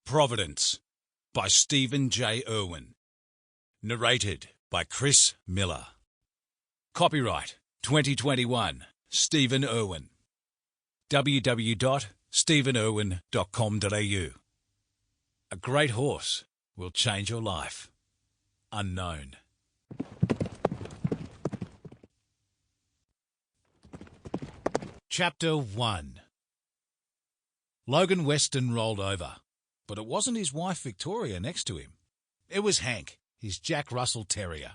Providence by Stephen J. Irwin. Narrated by Chris Miller. Copyright 2021 Stephen Irwin. www.stephenirwin.com.au. A great horse will change your life. Unknown. Chapter 1. Logan Weston rolled over, but it wasn't his wife Victoria next to him. It was Hank, his Jack Russell Terrier.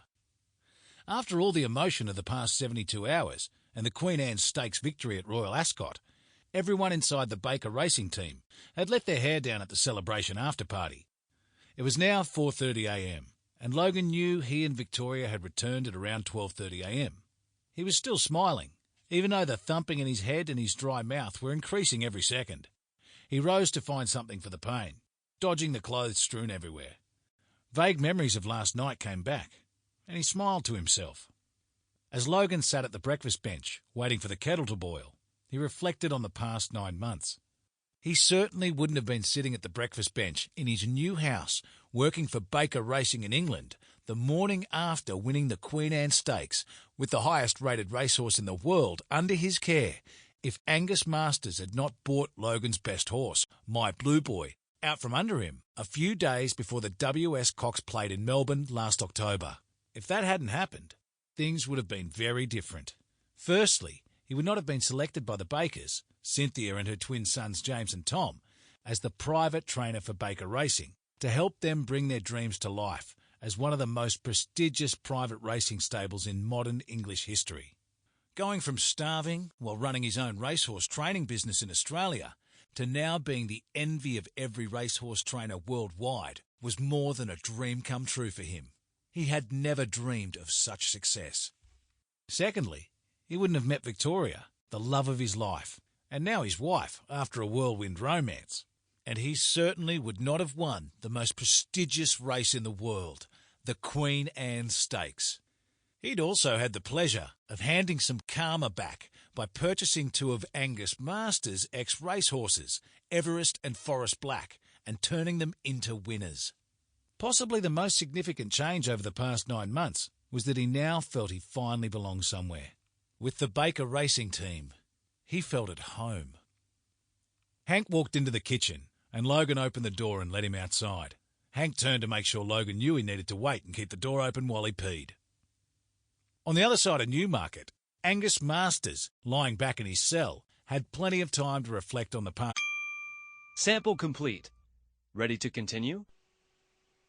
After all the emotion of the past 72 hours and the Queen Anne Stakes victory at Royal Ascot, everyone inside the Baker racing team had let their hair down at the celebration after-party. It was now 4:30 a.m, and Logan knew he and Victoria had returned at around 12:30 a.m. He was still smiling, even though the thumping in his head and his dry mouth were increasing every second. He rose to find something for the pain, dodging the clothes strewn everywhere. Vague memories of last night came back, and he smiled to himself. As Logan sat at the breakfast bench, waiting for the kettle to boil, he reflected on the past 9 months. He certainly wouldn't have been sitting at the breakfast bench in his new house, working for Baker Racing in England, the morning after winning the Queen Anne Stakes, with the highest-rated racehorse in the world under his care, if Angus Masters had not bought Logan's best horse, My Blue Boy, out from under him a few days before the WS Cox Plate in Melbourne last October. If that hadn't happened, things would have been very different. Firstly, he would not have been selected by the Bakers, Cynthia and her twin sons James and Tom, as the private trainer for Baker Racing, to help them bring their dreams to life as one of the most prestigious private racing stables in modern English history. Going from starving while running his own racehorse training business in Australia to now being the envy of every racehorse trainer worldwide was more than a dream come true for him. He had never dreamed of such success. Secondly, he wouldn't have met Victoria, the love of his life, and now his wife, after a whirlwind romance. And he certainly would not have won the most prestigious race in the world, the Queen Anne Stakes. He'd also had the pleasure of handing some karma back by purchasing 2 of Angus Masters' ex-racehorses, Everest and Forest Black, and turning them into winners. Possibly the most significant change over the past 9 months was that he now felt he finally belonged somewhere. With the Baker Racing team, he felt at home. Hank walked into the kitchen, and Logan opened the door and let him outside. Hank turned to make sure Logan knew he needed to wait and keep the door open while he peed. On the other side of Newmarket, Angus Masters, lying back in his cell, had plenty of time to reflect on the past. Sample complete. Ready to continue?